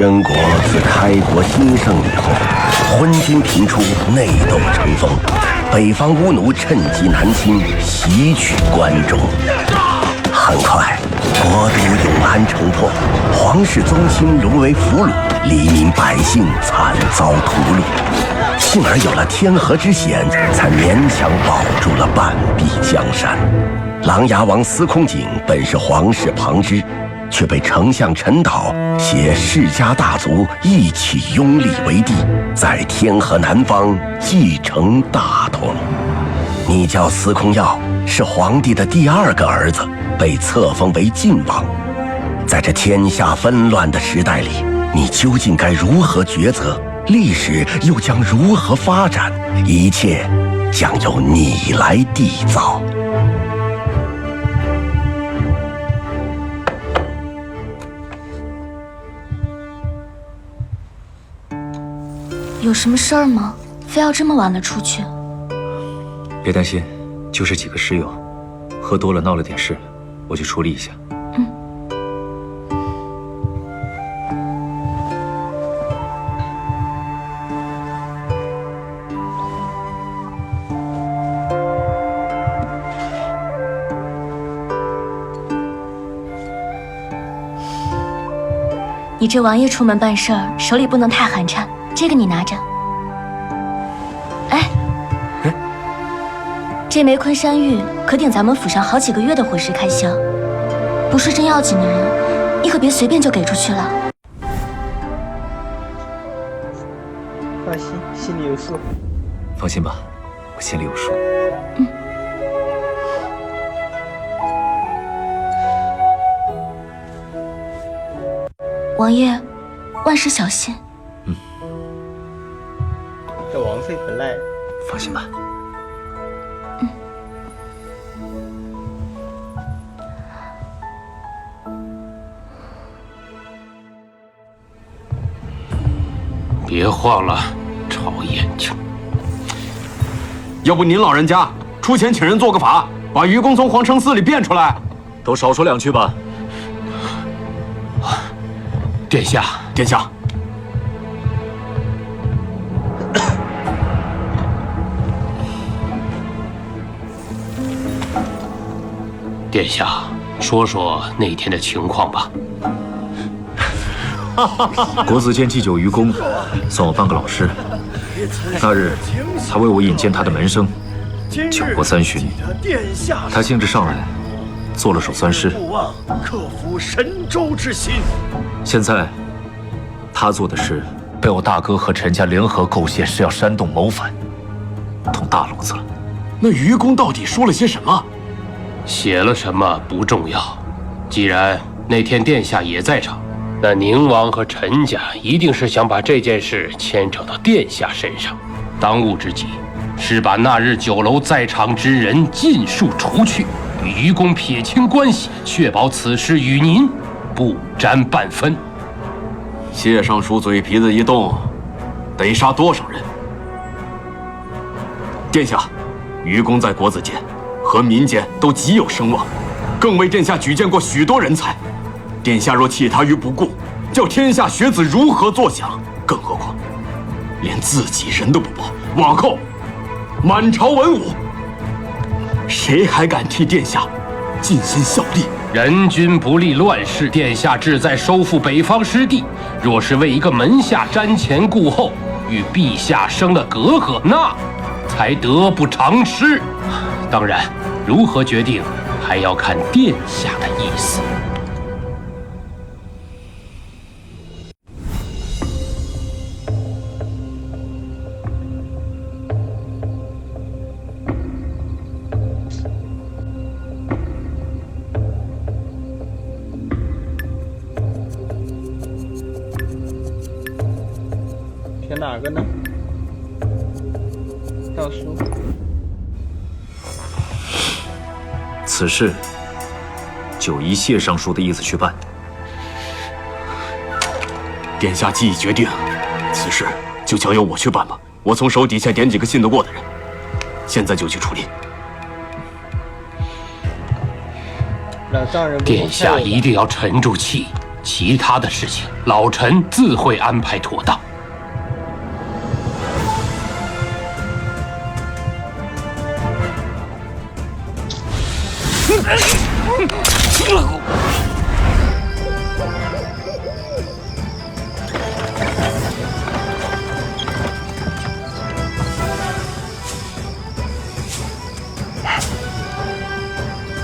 燕国自开国兴盛以后，昏君频出，内斗成风，北方巫奴趁机南侵，袭取关中。很快，国都永安城破，皇室宗亲沦为俘虏，黎民百姓惨遭屠戮。幸而有了天河之险，才勉强保住了半壁江山。琅琊王司空景本是皇室旁支，却被丞相陈导携世家大族一起拥立为帝，在天河南方继承大统。你叫司空曜，是皇帝的第2个儿子，被册封为晋王。在这天下纷乱的时代里，你究竟该如何抉择？历史又将如何发展？一切将由你来缔造。有什么事儿吗？非要这么晚了出去？别担心，就是几个室友，喝多了闹了点事，我去处理一下。你这王爷出门办事儿，手里不能太寒碜。这个你拿着。哎，这枚昆山玉可顶咱们府上好几个月的伙食开销，不是真要紧的人，你可别随便就给出去了。放心，心里有数。放心吧，我心里有数。王爷，万事小心。这王妃不赖。放心吧。别晃了，吵眼睛。要不您老人家出钱请人做个法，把愚公从皇城寺里变出来。都少说2句吧。殿下，殿下，殿下，说说那天的情况吧。国子监祭酒愚公，算我半个老师。那日，他为我引荐他的门生，酒过3巡，他兴致上来，做了首酸诗。不忘克服神州之心。现在，他做的事被我大哥和陈家联合构陷，是要煽动谋反，捅大娄子了。那愚公到底说了些什么？写了什么不重要，既然那天殿下也在场，那宁王和陈家一定是想把这件事牵扯到殿下身上。当务之急是把那日酒楼在场之人尽数除去，与愚公撇清关系，确保此事与您不沾半分。谢尚书嘴皮子一动，得杀多少人？殿下，愚公在国子监和民间都极有声望，更为殿下举荐过许多人才。殿下若弃他于不顾，叫天下学子如何作想？更何况，连自己人都不保，往后满朝文武，谁还敢替殿下尽心效力？人君不立乱世，殿下志在收复北方失地。若是为一个门下瞻前顾后，与陛下生了隔阂，那才得不偿失。当然，如何决定，还要看殿下的意思。选哪个呢？上书。此事就依谢尚书的意思去办。殿下既已决定，此事就交由我去办吧。我从手底下点几个信得过的人，现在就去处理。让丈人殿下一定要沉住气，其他的事情，老臣自会安排妥当。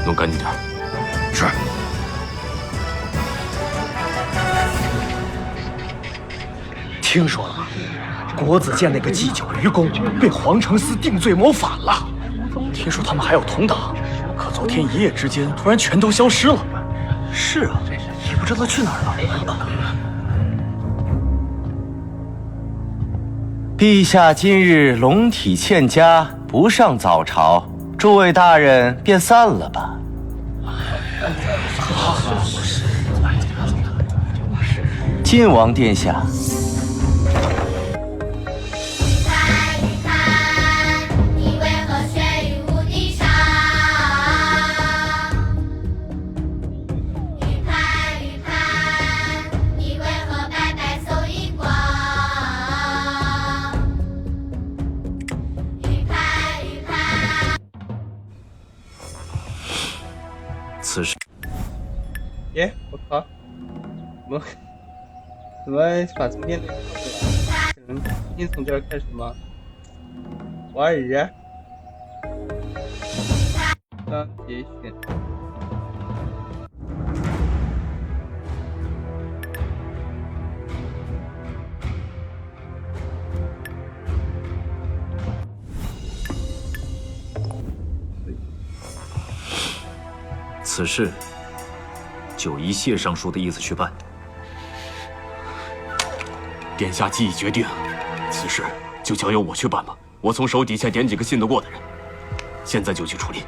弄干净点。是。听说了吗？国子监那个祭酒愚公被皇城司定罪谋反了。听说他们还有同党，可昨天一夜之间突然全都消失了。是啊，也不知道去哪儿了。陛下今日龙体欠佳，不上早朝，诸位大人便散了吧。晋王殿下。此时，耶！我靠，怎么把中间那个放出来？只能先从这儿开始吗？瓦日，刚节选。此事就依谢尚书的意思去办。殿下既已决定，此事就交由我去办吧。我从手底下点几个信得过的人，现在就去处理。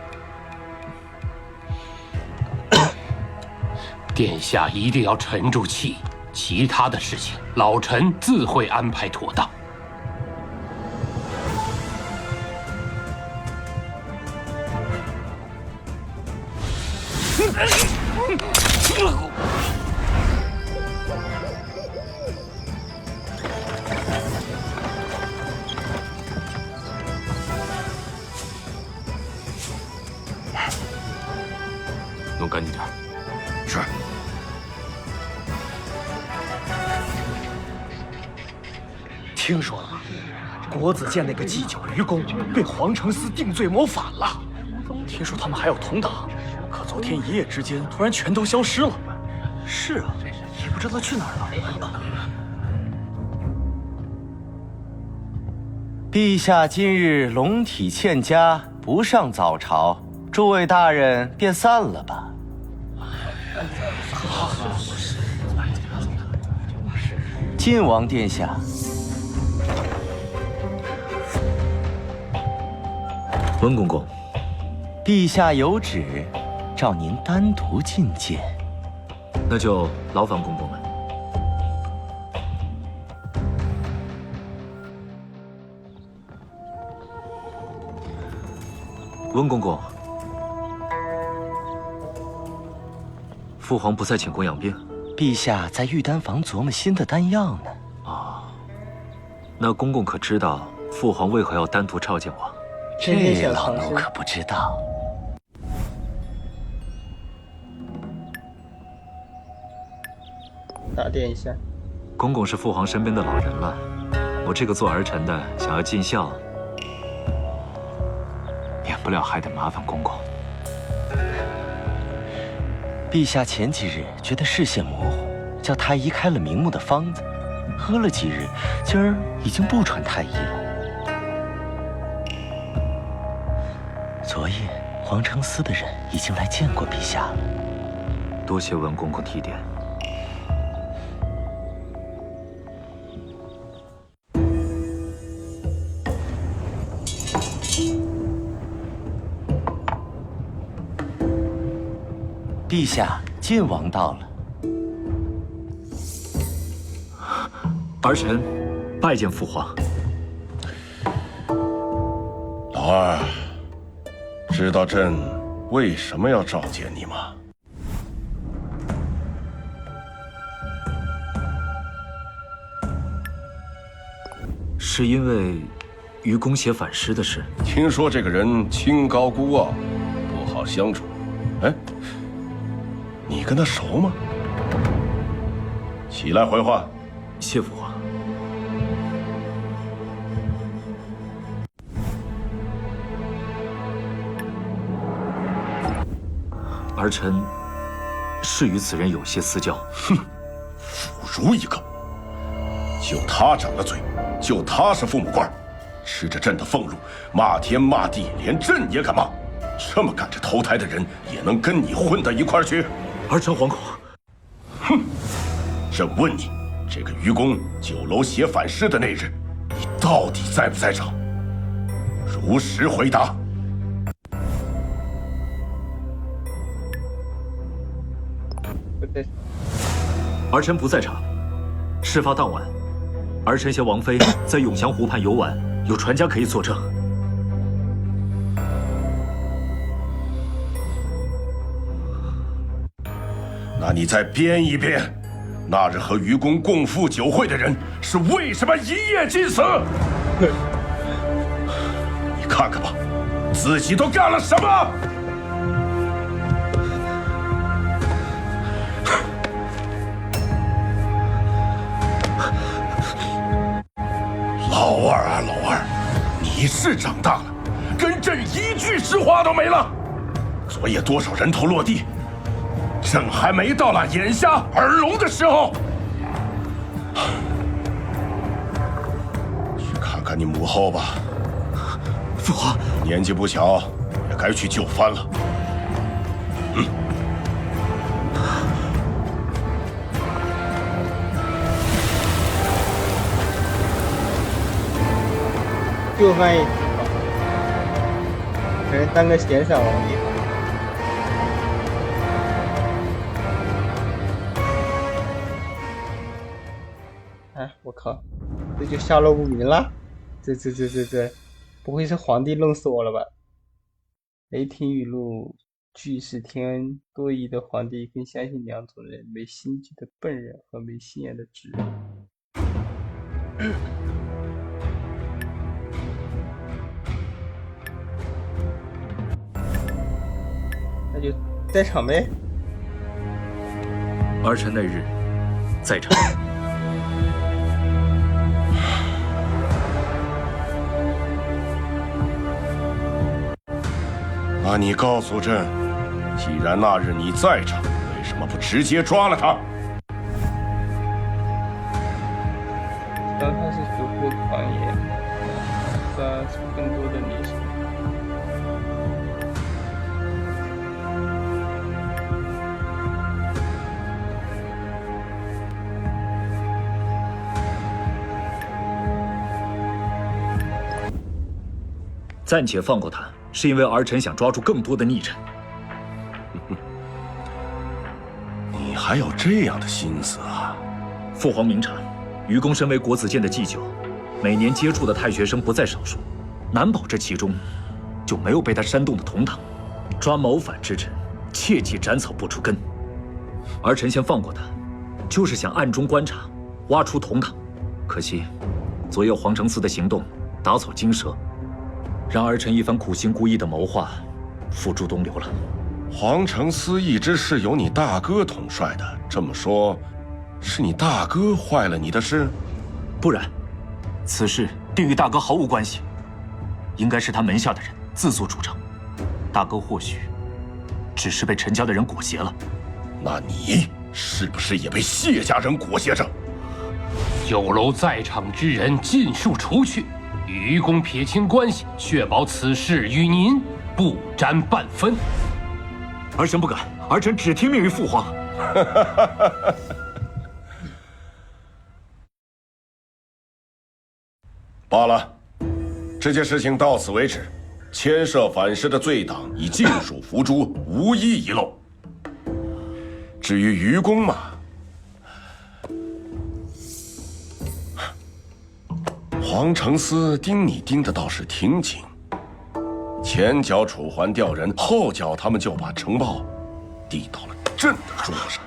殿下一定要沉住气，其他的事情，老臣自会安排妥当。弄干净点。是。听说了吗？国子监那个祭酒愚公被皇城司定罪谋反了。听说他们还有同党，可昨天一夜之间突然全都消失了。是啊，也不知道去哪儿了。陛下今日龙体欠佳，不上早朝，诸位大人便散了吧。晋王殿下。温公公，陛下有旨，召您单独觐见。那就劳烦公公了。温公公，父皇不在寝宫养病，陛下在御丹房琢磨新的丹药呢。啊，那公公可知道父皇为何要单独召见我？这老奴可不知道。打点一下。公公是父皇身边的老人了，我这个做儿臣的想要尽孝，免不了还得麻烦公公。陛下前几日觉得视线模糊，叫太医开了明目的方子，喝了几日，今儿已经不传太医了。昨夜皇城司的人已经来见过陛下了。多谢温公公提点。陛下，晋王到了。儿臣拜见父皇。老二，知道朕为什么要召见你吗？是因为愚公写反诗的事。听说这个人清高孤傲，不好相处。哎，你跟他熟吗？起来回话。谢父皇。儿臣是与此人有些私交。哼，腐儒一个，就他长了嘴，就他是父母官，吃着朕的俸禄，骂天骂地，连朕也敢骂。这么赶着投胎的人，也能跟你混到一块儿去？儿臣惶恐。哼！朕问你，这个愚公酒楼写反诗的那日，你到底在不在场？如实回答。儿臣不在场。事发当晚，儿臣携王妃在永祥湖畔游玩，有船家可以作证。那你再编一编，那日和愚公共赴酒会的人是为什么一夜尽死？你看看吧，自己都干了什么？老二啊，老二，你是长大了，跟朕一句实话都没了。昨夜多少人头落地，朕还没到了眼瞎耳聋的时候。去看看你母后吧，父皇，年纪不小，也该去就藩了。就翻译挺好，可能当个闲散王爷。哎，我靠，这就下落不明了。这，不会是皇帝弄死我了吧？雷霆语录：句式天恩，多疑的皇帝更相信两种人：没心机的笨人和没心眼的直人。那就在场呗。儿臣那日在场。那你告诉朕，既然那日你在场，为什么不直接抓了他？当他是足够狂野，抓出更多的历史。暂且放过他，是因为儿臣想抓住更多的逆臣。你还有这样的心思啊？父皇明察，愚公身为国子监的祭酒，每年接触的太学生不在少数，难保这其中就没有被他煽动的同党。抓谋反之臣，切忌斩草不除根。儿臣先放过他，就是想暗中观察，挖出同党。可惜，昨夜皇城司的行动打草惊蛇。让儿臣一番苦心孤诣的谋划付诸东流了。皇城司一直是由你大哥统帅的，这么说，是你大哥坏了你的事？不然，此事定与大哥毫无关系，应该是他门下的人自作主张。大哥或许只是被陈家的人裹挟了。那你是不是也被谢家人裹挟着？酒楼在场之人尽数除去。与愚公撇清关系，确保此事与您不沾半分。儿臣不敢，儿臣只听命于父皇。罢了，这件事情到此为止。牵涉反诗的罪党已尽数伏诛，无一遗漏。至于愚公嘛，皇城司盯你盯的倒是挺紧，前脚楚桓调人，后脚他们就把呈报递到了朕的桌上。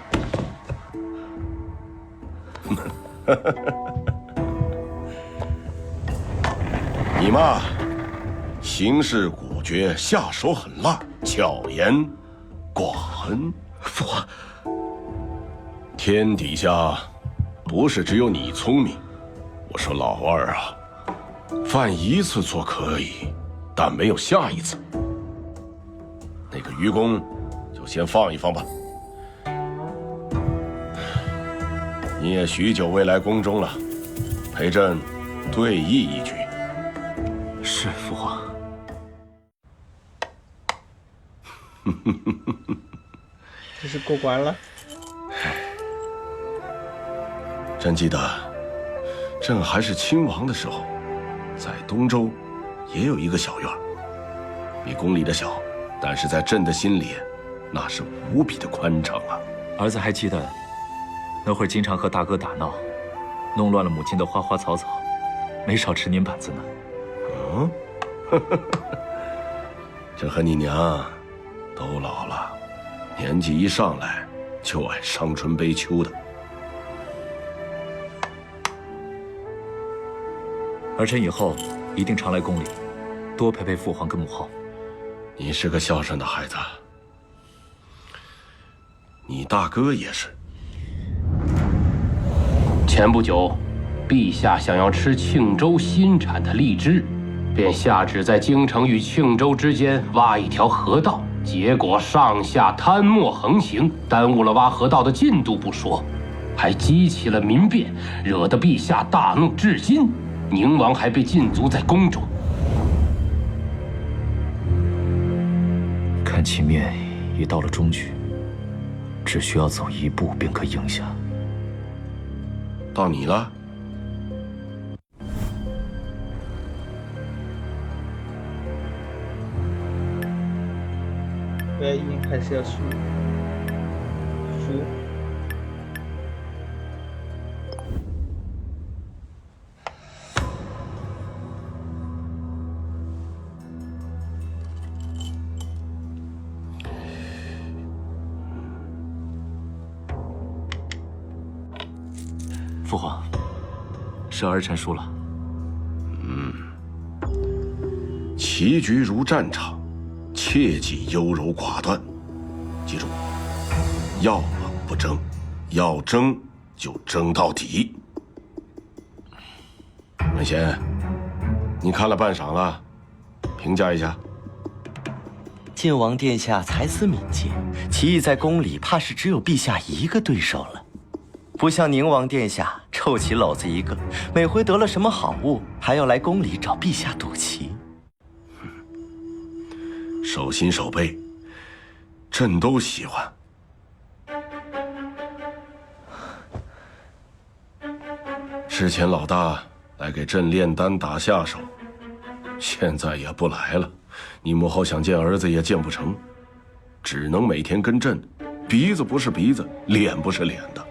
你嘛，行事果决，下手狠辣，巧言寡恩。父皇，天底下不是只有你聪明。我说老二啊，犯一次错可以，但没有下一次。那个愚公就先放一放吧。你也许久未来宫中了，陪朕对弈一局。是父皇。这是过关了。朕记得，朕还是亲王的时候，在东周也有一个小院，比宫里的小，但是在朕的心里，那是无比的宽敞啊。儿子还记得，那会儿经常和大哥打闹，弄乱了母亲的花花草草，没少吃您板子呢。嗯，这和你娘都老了，年纪一上来就爱伤春悲秋的。儿臣以后一定常来宫里，多陪陪父皇跟母后。你是个孝顺的孩子，你大哥也是。前不久，陛下想要吃庆州新产的荔枝，便下旨在京城与庆州之间挖一条河道，结果上下贪墨横行，耽误了挖河道的进度不说，还激起了民变，惹得陛下大怒，至今宁王还被禁足在宫中。看情面已到了终局，只需要走一步便可赢下。到你了。要赢还是要输？输。父皇，是儿臣输了。棋局如战场，切忌优柔寡断。记住，要么不争，要争就争到底。文贤，你看了半晌了，评价一下。晋王殿下才思敏捷，棋艺在宫里怕是只有陛下一个对手了。不像宁王殿下臭棋篓子一个，每回得了什么好物，还要来宫里找陛下赌棋。手心手背，朕都喜欢。之前老大来给朕炼丹打下手，现在也不来了，你母后想见儿子也见不成，只能每天跟朕，鼻子不是鼻子，脸不是脸的。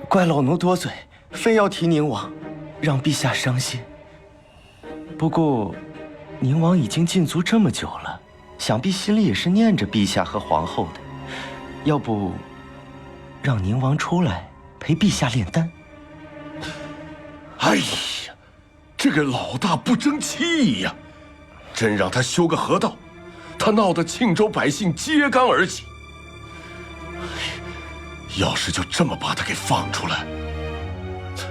怪老奴多嘴，非要提宁王，让陛下伤心。不过，宁王已经禁足这么久了，想必心里也是念着陛下和皇后的。要不，让宁王出来陪陛下炼丹？哎呀，这个老大不争气呀！真让他修个河道，他闹得庆州百姓揭竿而起。要是就这么把他给放出来，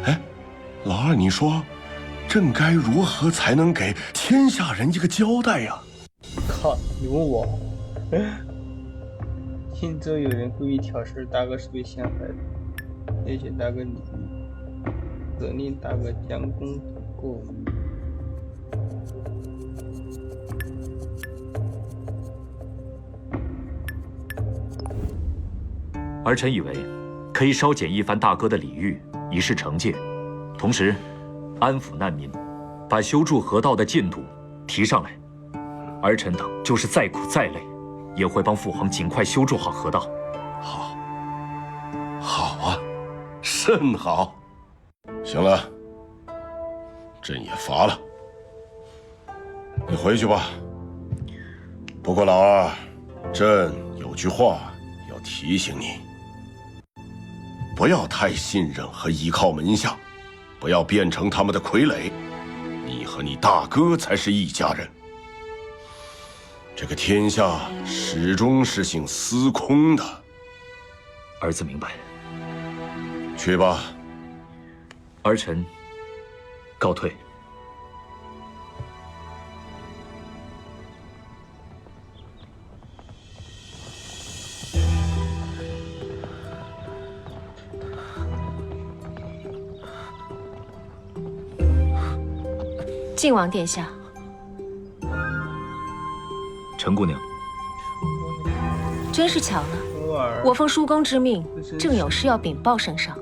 哎，老二，你说，朕该如何才能给天下人一个交代呀？靠，你问我？庆州有人故意挑事，大哥是被陷害的，谢谢大哥礼遇，责令大哥将功补过。儿臣以为，可以稍减一番大哥的礼遇，以示惩戒，同时安抚难民，把修筑河道的进度提上来。儿臣等就是再苦再累，也会帮父皇尽快修筑好河道。好，好啊，甚好。行了，朕也乏了，你回去吧。不过老二，朕有句话要提醒你。不要太信任和依靠门下，不要变成他们的傀儡。你和你大哥才是一家人。这个天下始终是姓司空的。儿子明白。去吧。儿臣告退。靖王殿下，陈姑娘，真是巧了，我奉叔公之命，正有事要禀报圣上。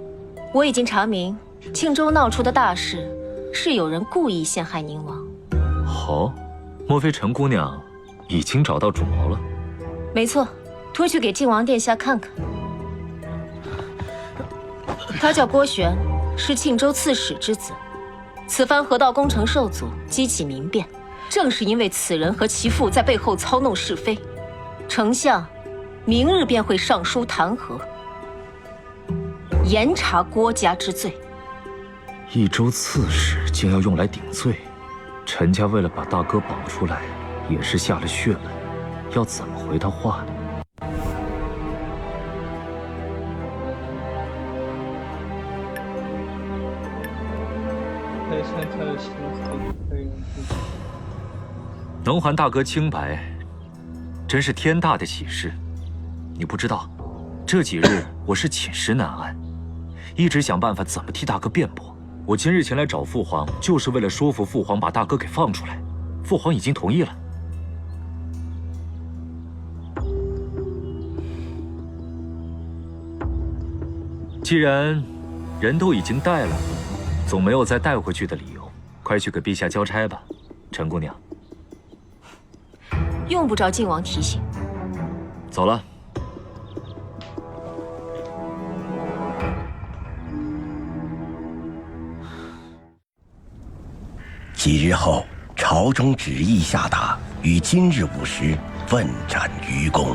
我已经查明，庆州闹出的大事，是有人故意陷害宁王。哦，莫非陈姑娘已经找到主谋了？没错，托去给靖王殿下看看。他叫郭玄，是庆州刺史之子。此番河道工程受阻，激起民变，正是因为此人和其父在背后操弄是非。丞相明日便会上书弹劾，严查郭家之罪。益州刺史竟要用来顶罪，陈家为了把大哥保出来，也是下了血了，要怎么回他话呢？能还大哥清白，真是天大的喜事。你不知道，这几日我是寝食难安，一直想办法怎么替大哥辩驳。我今日前来找父皇，就是为了说服父皇把大哥给放出来。父皇已经同意了。既然人都已经带了，总没有再带回去的理由。快去给陛下交差吧，陈姑娘。用不着靖王提醒。走了。几日后，朝中旨意下达，于今日午时问斩愚公。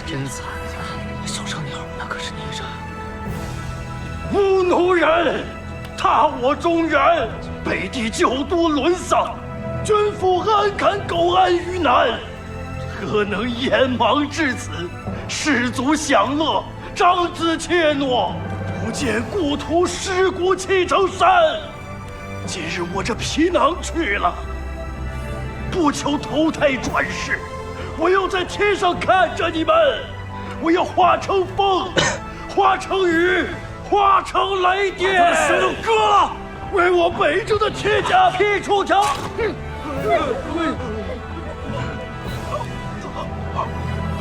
真惨啊！小声点，那可是逆人。吾奴人，踏我中原，北地9都沦丧，君父安敢苟安于南？何能眼盲至此，士卒享乐，长子怯懦，不见故土尸骨砌成山。今日我这皮囊去了，不求投胎转世，我要在天上看着你们，我要化成风，化成雨，化成雷电，把他的舌头割了，为我北周的铁甲劈出墙。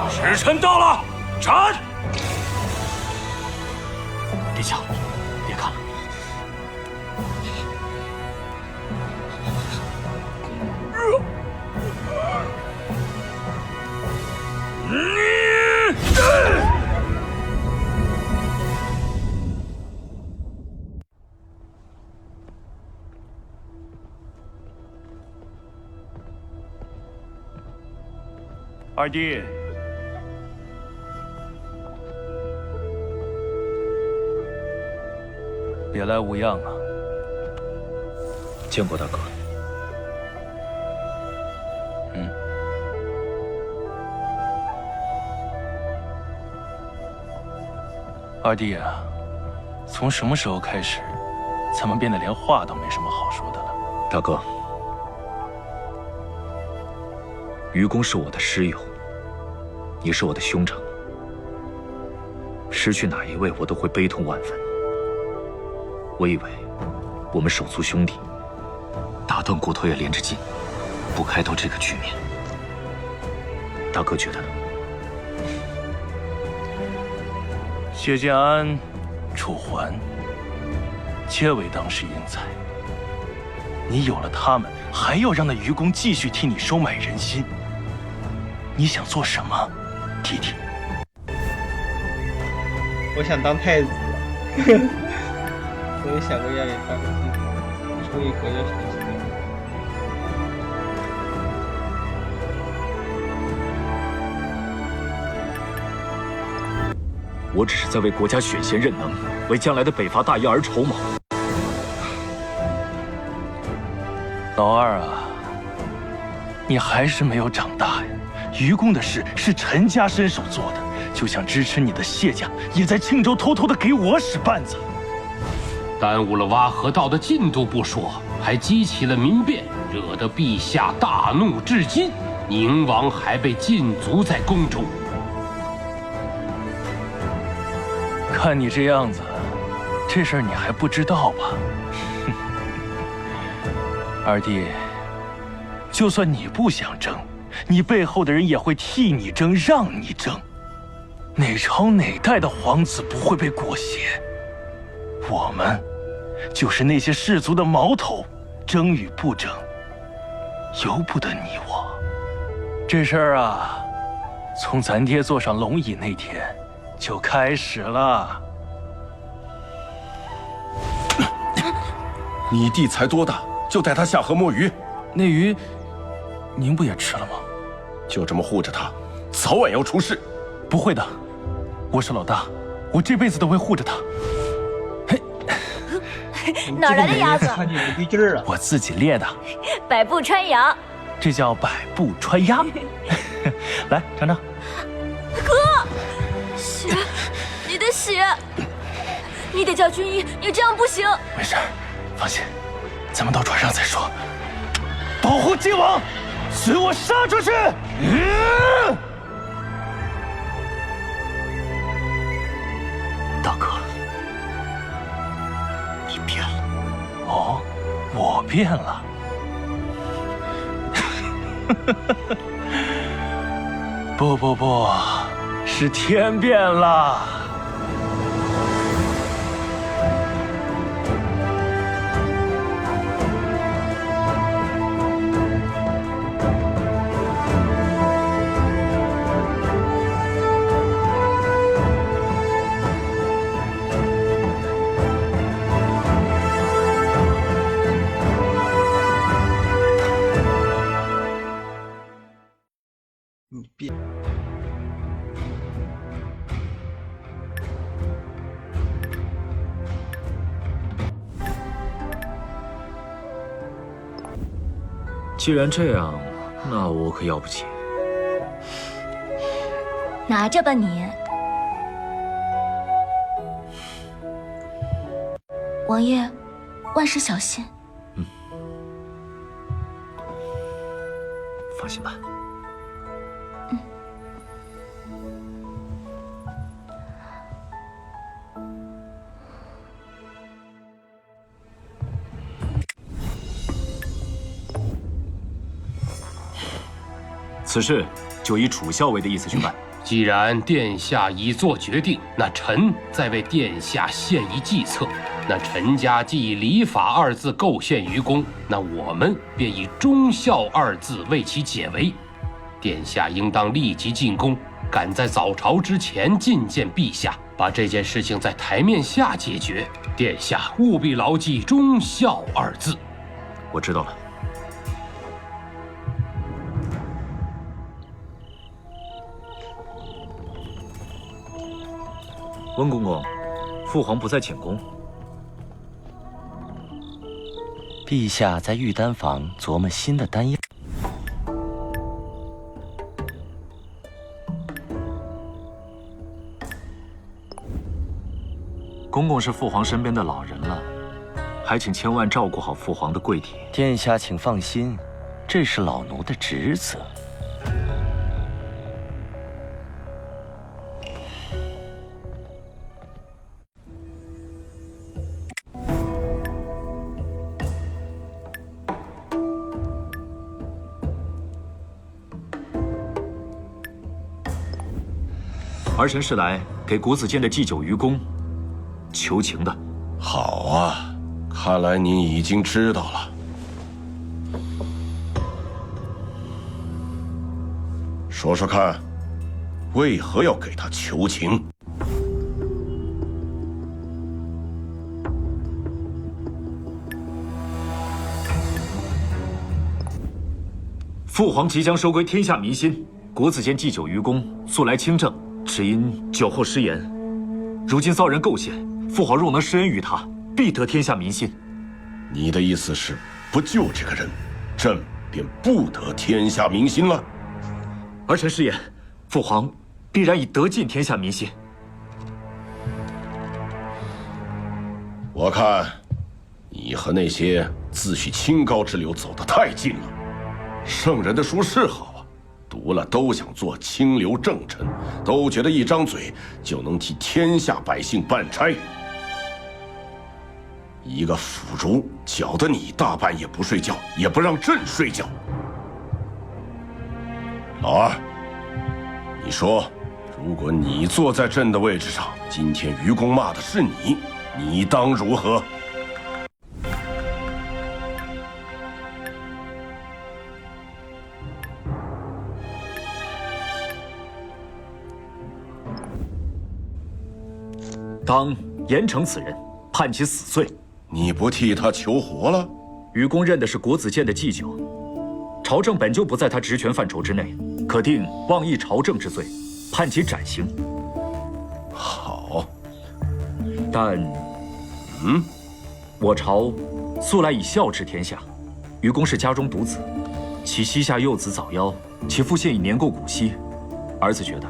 时辰到了，斩！殿下，别看了。二弟，别来无恙啊！见过大哥。二弟啊，从什么时候开始，咱们变得连话都没什么好说的了？大哥，愚公是我的师友，你是我的兄长，失去哪一位我都会悲痛万分。我以为我们手足兄弟，打断骨头也连着筋，不开到这个局面。大哥觉得呢？谢建安、楚桓，皆为当世英才。你有了他们，还要让那愚公继续替你收买人心，你想做什么，弟弟？我想当太子，我也想过要当个太子，出一口就成心。我只是在为国家选贤任能，为将来的北伐大业而筹谋。老二啊，你还是没有长大呀！愚公的事是陈家伸手做的，就像支持你的谢家也在庆州偷偷的给我使绊子，耽误了挖河道的进度不说，还激起了民变，惹得陛下大怒至今。宁王还被禁足在宫中。看你这样子，这事儿你还不知道吧？二弟，就算你不想争，你背后的人也会替你争，让你争。哪朝哪代的皇子不会被裹挟？我们就是那些士族的毛头，争与不争，由不得你我。这事儿啊，从咱爹坐上龙椅那天就开始了。你弟才多大，就带他下河摸鱼？那鱼，您不也吃了吗？就这么护着他，早晚要出事。不会的，我是老大，我这辈子都会护着他。哪来的鸭子？看你不对劲儿了。我自己猎的，百步穿杨。这叫百步穿鸭。来尝尝。哥，血，你的血，你得叫军医，你这样不行。没事，放心，咱们到船上再说。保护靖王，随我杀出去！大哥，你变了。哦，我变了。不，是天变了。你变。既然这样，那我可要不起。拿着吧你。王爷，万事小心。放心吧。此事就以楚校尉的意思去办。既然殿下已做决定，那臣再为殿下献一计策。那陈家既以礼法二字构陷于公，那我们便以忠孝二字为其解围。殿下应当立即进宫，赶在早朝之前觐见陛下，把这件事情在台面下解决。殿下务必牢记忠孝二字。我知道了。温公公，父皇不在寝宫。陛下在御丹房琢磨新的丹药。公公是父皇身边的老人了，还请千万照顾好父皇的贵体。殿下请放心，这是老奴的职责。儿臣是来给国子监的祭酒愚公求情的。好啊，看来你已经知道了。说说看，为何要给他求情？父皇即将收归天下民心，国子监祭酒愚公素来清正，只因酒后失言，如今遭人构陷，父皇若能施恩于他，必得天下民心。你的意思是，不救这个人，朕便不得天下民心了？儿臣誓言，父皇必然以得尽天下民心。我看，你和那些自诩清高之流走得太近了。圣人的书是好啊，读了都想做清流正臣，都觉得一张嘴就能替天下百姓办差。一个腐儒搅得你大半夜不睡觉，也不让朕睡觉。老二，你说，如果你坐在朕的位置上，今天愚公骂的是你，你当如何？当严惩此人，判其死罪。你不替他求活了？愚公认的是国子监的祭酒，朝政本就不在他职权范畴之内，可定妄议朝政之罪，判其斩刑。好，但，我朝素来以孝治天下，愚公是家中独子，其膝下幼子早夭，其父现已年过古稀，儿子觉得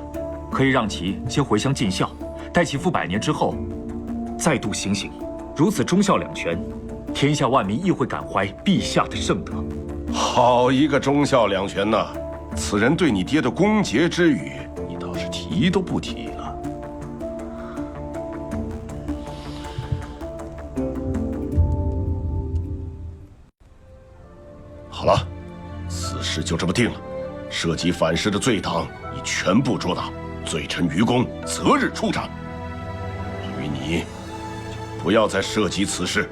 可以让其先回乡尽孝，待其父100年之后，再度行刑。如此忠孝两全，天下万民亦会感怀陛下的圣德。好一个忠孝两全呐！此人对你爹的恭节之语，你倒是提都不提了。好了，此事就这么定了。涉及反诗的罪党已全部捉拿，罪臣愚公择日处斩。至于你，就不要再涉及此事，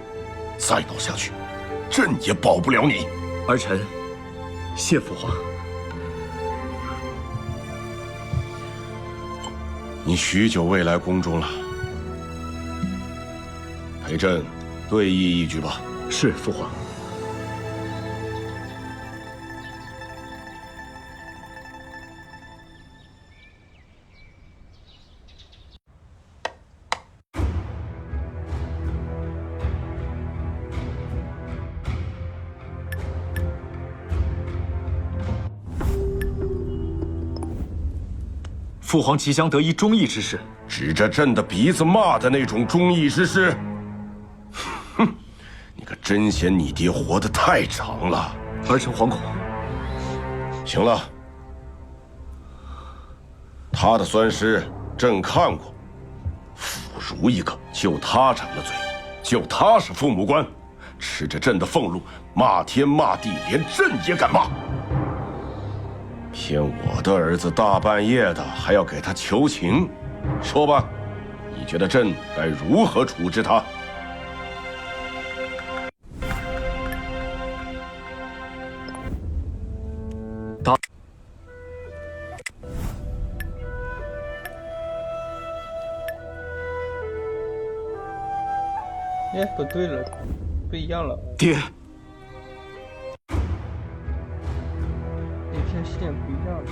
再闹下去，朕也保不了你。儿臣谢父皇。你许久未来宫中了，陪朕对弈一局吧。是父皇。父皇即将得一忠义之士，指着朕的鼻子骂的那种忠义之士。哼，你可真嫌你爹活得太长了。儿臣惶恐。行了，他的酸诗朕看过，腐儒一个，就他长了嘴，就他是父母官，吃着朕的俸禄，骂天骂地，连朕也敢骂。骗我的儿子大半夜的还要给他求情，说吧，你觉得朕该如何处置他？哎，不对了，不一样了。爹，那条线不一样了。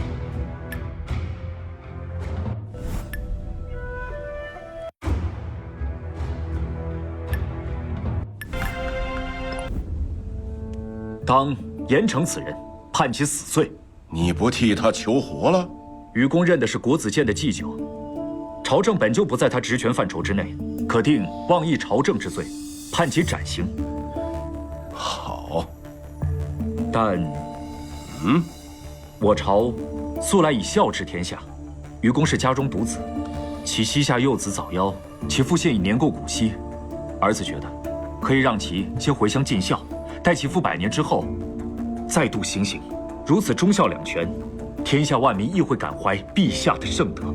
当严惩此人，判其死罪。你不替他求活了？愚公认的是国子监的祭酒，朝政本就不在他职权范畴之内，可定妄议朝政之罪，判其斩刑。好，但，我朝素来以孝治天下，愚公是家中独子，其膝下幼子早夭，其父现已年过古稀，儿子觉得可以让其先回乡尽孝，待其父100年之后，再度行刑。如此忠孝两全，天下万民亦会感怀陛下的圣德。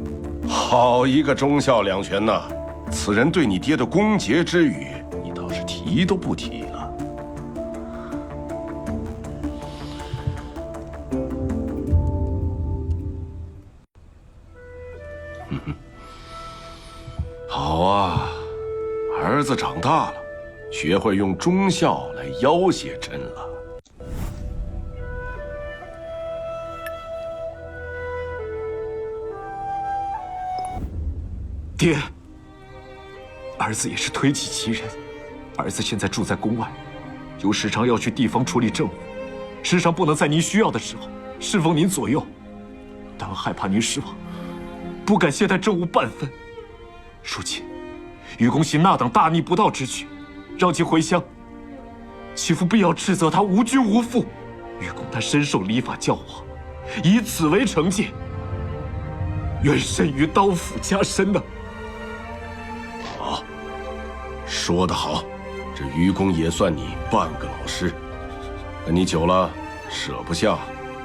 好一个忠孝两全呐！此人对你爹的恭节之语，你倒是提都不提了。好啊，儿子长大了，学会用忠孝来要挟朕了。爹，儿子也是推己及人。儿子现在住在宫外，又时常要去地方处理政务，时常不能在您需要的时候侍奉您左右。但我害怕您失望，不敢懈怠政务半分。如今，愚公行那等大逆不道之举，让其回乡，岂不必要斥责他无君无父？愚公他深受礼法教化，以此为惩戒，愿甚于刀斧加身呢。好，说得好，这愚公也算你半个老师，跟你久了，舍不下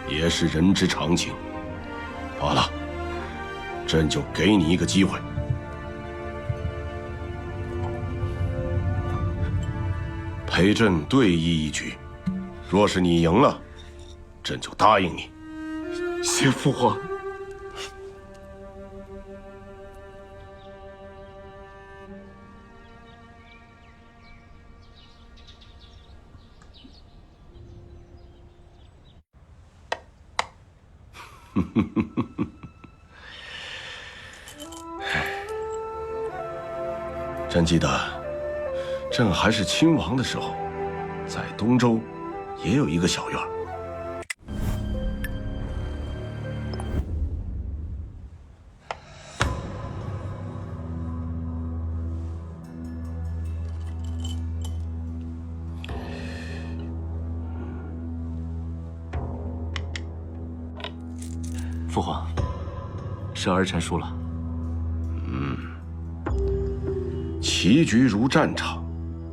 也是人之常情。好了，朕就给你一个机会。陪朕对弈一局，若是你赢了，朕就答应你。谢父皇。朕记得，朕还是亲王的时候，在东周也有一个小院。父皇，是儿臣输了。棋局如战场，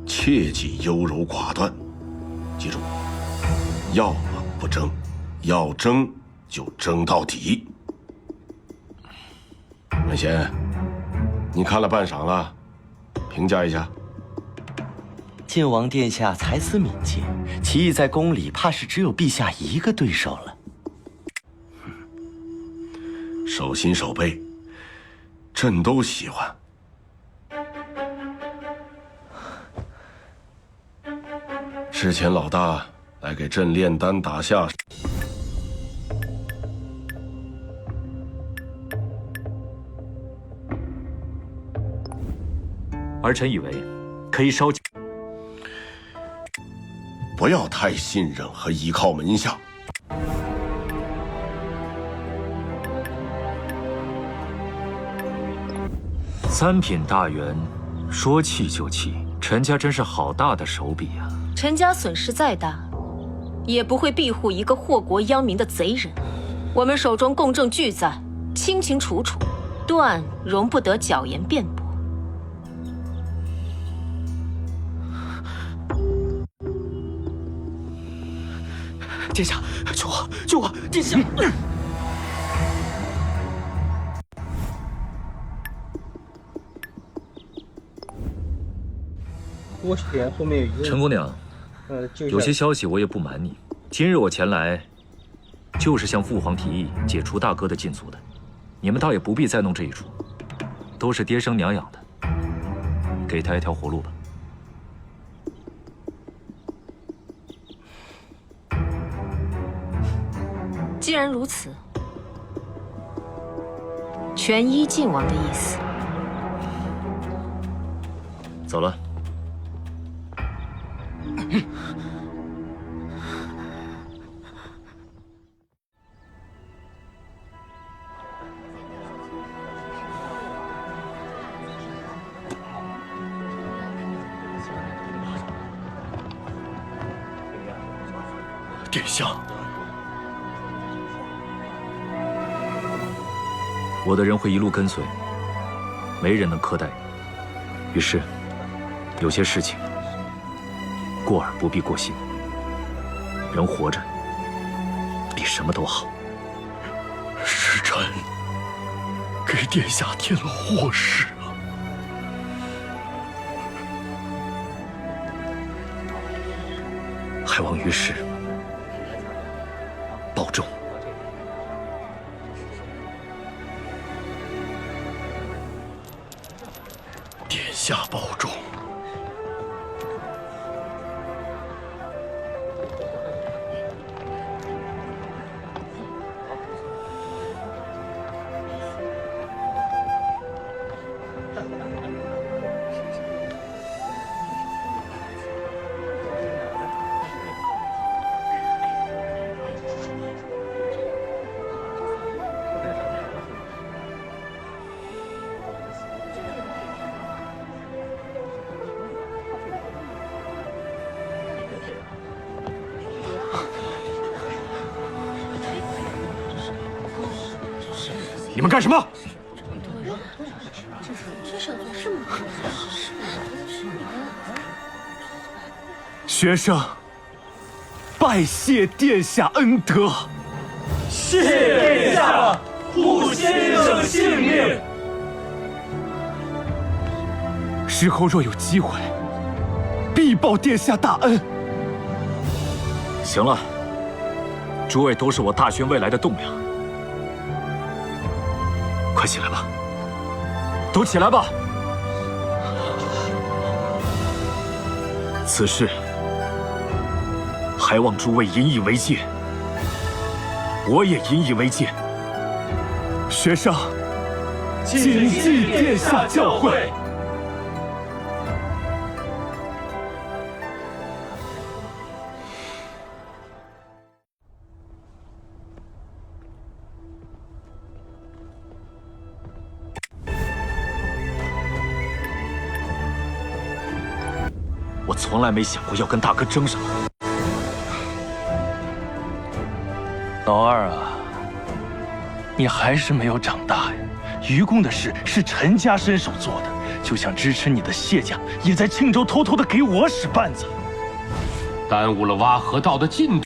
切忌优柔寡断。记住，要么不争，要争就争到底。文贤，你看了半晌了，评价一下。晋王殿下才思敏捷，棋艺在宫里怕是只有陛下一个对手了。手心手背，朕都喜欢。之前老大来给朕炼丹打下，儿臣以为可以稍。不要太信任和依靠门下。三品大员，说弃就弃，陈家真是好大的手笔啊！陈家损失再大，也不会庇护一个祸国殃民的贼人。我们手中共证俱在，清清楚楚，断容不得狡言辩驳。殿下，救我！救我！殿下！多选后面有一个陈姑娘，有些消息我也不瞒你。今日我前来，就是向父皇提议解除大哥的禁足的。你们倒也不必再弄这一出，都是爹生娘养的，给他一条活路吧。既然如此，全依晋王的意思。走了。殿下，我的人会一路跟随，没人能苛待你。于是，有些事情过耳不必过心。人活着比什么都好。是臣给殿下添了祸事啊！还望于氏保重。殿下保重。你们干什么？学生拜谢殿下恩德。谢殿下护先生性命。日后若有机会，必报殿下大恩。行了，诸位都是我大宣未来的栋梁，快起来吧，都起来吧。此事还望诸位引以为戒，我也引以为戒。学生谨记殿下教诲。我从来没想过要跟大哥争什么。老二啊，你还是没有长大呀！愚公的事是陈家伸手做的，就像支持你的谢家也在庆州偷偷的给我使绊子，耽误了挖河道的进度。